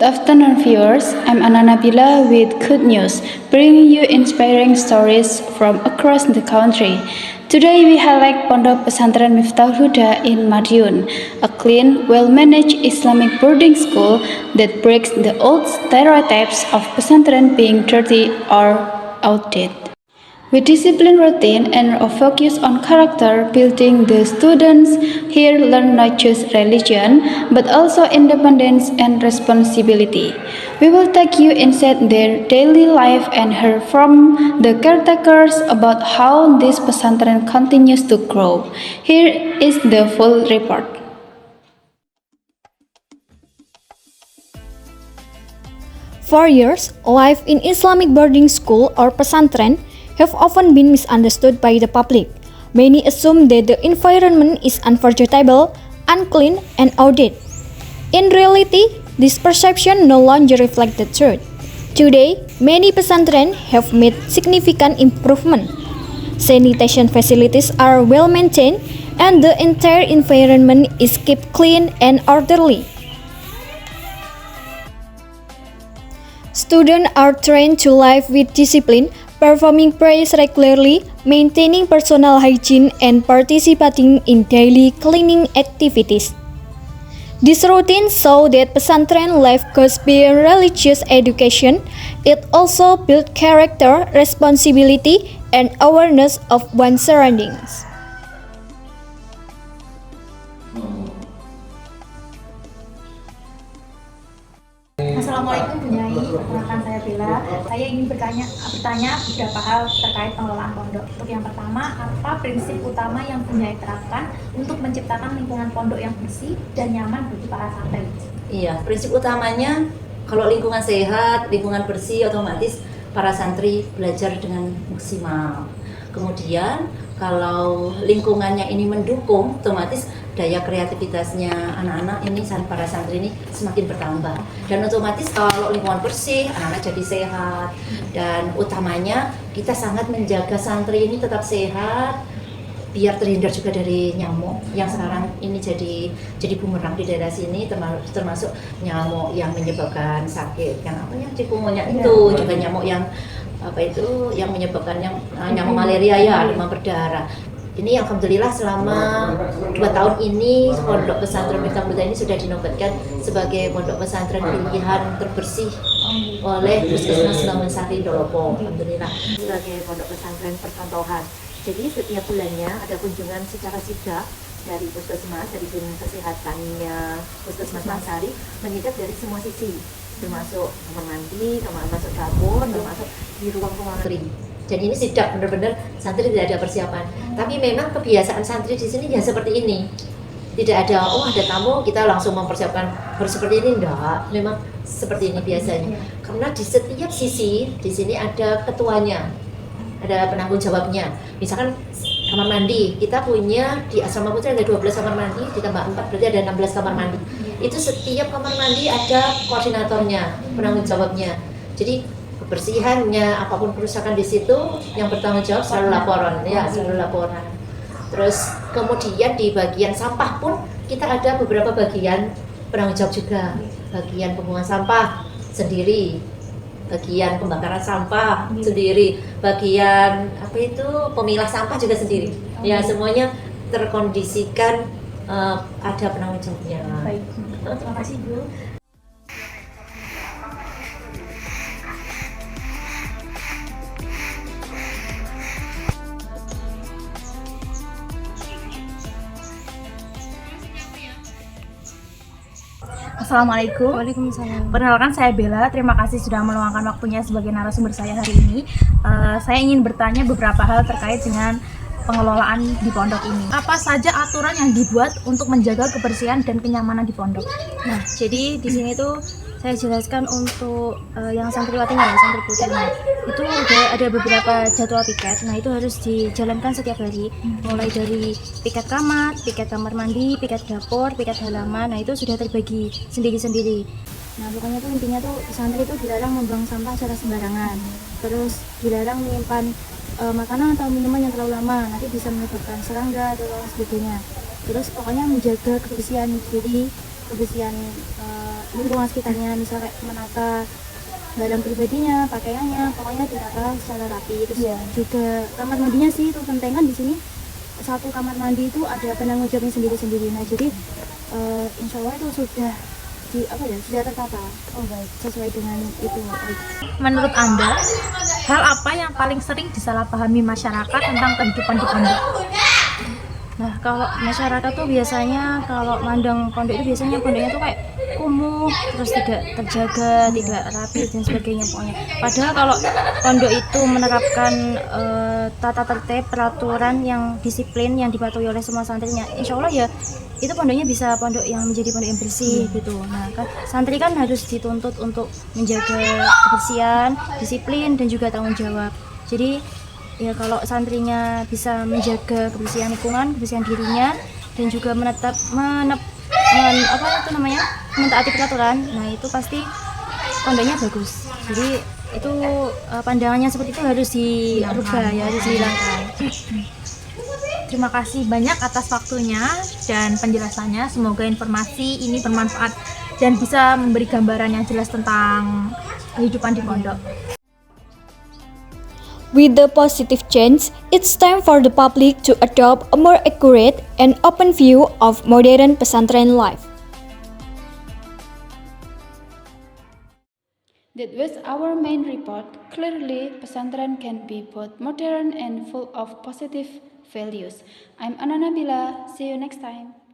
afternoon, viewers. I'm Ana Nabila with good news, bringing you inspiring stories from across the country. Today, we highlight Pondok Pesantren Miftahul Huda in Madiun, a clean, well-managed Islamic boarding school that breaks the old stereotypes of pesantren being dirty or outdated. With disciplined routine and a focus on character building, the students here learn not just religion but also independence and responsibility. We will take you inside their daily life and hear from the caretakers about how this pesantren continues to grow. Here is the full report. For years, life in Islamic boarding school or pesantren have often been misunderstood by the public. Many assume that the environment is unforgettable, unclean, and outdated. In reality, this perception no longer reflects the truth. Today, many pesantren have made significant improvement. Sanitation facilities are well maintained, and the entire environment is kept clean and orderly. Students are trained to live with discipline, performing prayers regularly, maintaining personal hygiene, and participating in daily cleaning activities. This routine shows that pesantren life goes beyond religious education. It also builds character, responsibility, and awareness of one's surroundings. Assalamualaikum Bu Nyai, perkenalkan saya Bella. Saya ingin bertanya beberapa hal terkait pengelolaan pondok. Untuk yang pertama, apa prinsip utama yang Bu Nyai terapkan untuk menciptakan lingkungan pondok yang bersih dan nyaman bagi para santri? Iya, prinsip utamanya kalau lingkungan sehat, lingkungan bersih, otomatis para santri belajar dengan maksimal. Kemudian kalau lingkungannya ini mendukung, otomatis daya kreativitasnya anak-anak ini, para santri ini semakin bertambah. Dan otomatis kalau lingkungan bersih, anak-anak jadi sehat. Dan utamanya kita sangat menjaga santri ini tetap sehat, biar terhindar juga dari nyamuk yang sekarang ini jadi bumerang di daerah sini, termasuk nyamuk yang menyebabkan sakit, yang tikus monyet itu, juga nyamuk yang yang menyebabkan nyamuk malaria ya, demam berdarah. Ini alhamdulillah selama 2 tahun ini Pondok Pesantren Miftahul Huda ini sudah dinobatkan sebagai pondok pesantren pilihan terbersih oleh Puskesmas Bangun Sari Dolopo. Alhamdulillah sebagai pondok pesantren percontohan. Jadi setiap bulannya ada kunjungan secara sidak dari Puskesmas, dari dinas kesehatannya Puskesmas Mansari, menindak dari semua sisi, termasuk kamar mandi, masuk dapur, termasuk di ruang ruangan. Jadi ini sidak benar-benar santri tidak ada persiapan. Tapi memang kebiasaan santri di sini ya seperti ini. Tidak ada ada tamu kita langsung mempersiapkan harus seperti ini, enggak. Memang seperti ini biasanya. Karena di setiap sisi di sini ada ketuanya. Ada penanggung jawabnya. Misalkan kamar mandi, kita punya di Asrama Putri ada 12 kamar mandi, ditambah 4 berarti ada 16 kamar mandi. Itu setiap kamar mandi ada koordinatornya, penanggung jawabnya. Jadi kebersihannya, apapun kerusakan di situ yang bertanggung jawab selalu laporan. Terus kemudian di bagian sampah pun kita ada beberapa bagian penanggung jawab juga. Bagian pembuangan sampah sendiri, bagian pembakaran sampah sendiri, bagian pemilah sampah juga sendiri. Ya, semuanya terkondisikan ada penanggung jawabnya. Baik, terima kasih Bu. Assalamualaikum. Waalaikumsalam. Perkenalkan saya Bella. Terima kasih sudah meluangkan waktunya sebagai narasumber saya hari ini. Saya ingin bertanya beberapa hal terkait dengan pengelolaan di pondok ini. Apa saja aturan yang dibuat untuk menjaga kebersihan dan kenyamanan di pondok? Nah, jadi di sini tuh saya jelaskan untuk yang santriwatinya ya, santri putrinya. Itu ada beberapa jadwal piket. Nah, itu harus dijalankan setiap hari. Mulai dari piket kamar mandi, piket dapur, piket halaman. Nah, itu sudah terbagi sendiri-sendiri. Nah, pokoknya tuh intinya tuh santri itu dilarang membuang sampah secara sembarangan. Terus dilarang menyimpan makanan atau minuman yang terlalu lama, nanti bisa menyebabkan serangga atau sebagainya. Terus pokoknya menjaga kebersihan diri, kebersihan lingkungan sekitarnya, misalnya kayak menata barang pribadinya, pakaiannya, pokoknya ditata secara rapi. Terus juga kamar mandinya sih itu penting kan, di sini satu kamar mandi itu ada penanggung jawabnya sendiri-sendiri. Nah jadi insya Allah itu sudah sudah tertata sesuai dengan itu. Menurut Anda, hal apa yang paling sering disalahpahami masyarakat tentang kehidupan di pondok? Nah kalau masyarakat tuh biasanya kalau mandang pondok itu biasanya pondoknya tuh kayak kumuh, terus tidak terjaga, tidak rapi dan sebagainya pokoknya. Padahal kalau pondok itu menerapkan tata tertib, peraturan yang disiplin yang dipatuhi oleh semua santrinya, insya Allah ya itu pondoknya bisa pondok yang menjadi pondok yang bersih gitu. Nah kan santri kan harus dituntut untuk menjaga kebersihan, disiplin dan juga tanggung jawab. Jadi ya kalau santrinya bisa menjaga kebersihan lingkungan, kebersihan dirinya dan juga mentaati peraturan, nah itu pasti pondoknya bagus. Jadi itu pandangannya seperti itu harus dirubah ya, harus dihilangkan. Terima kasih banyak atas waktunya dan penjelasannya. Semoga informasi ini bermanfaat dan bisa memberi gambaran yang jelas tentang kehidupan di pondok. With the positive change, it's time for the public to adopt a more accurate and open view of modern pesantren life. That was our main report. Clearly, pesantren can be both modern and full of positive values. I'm Anna Nabila. See you next time.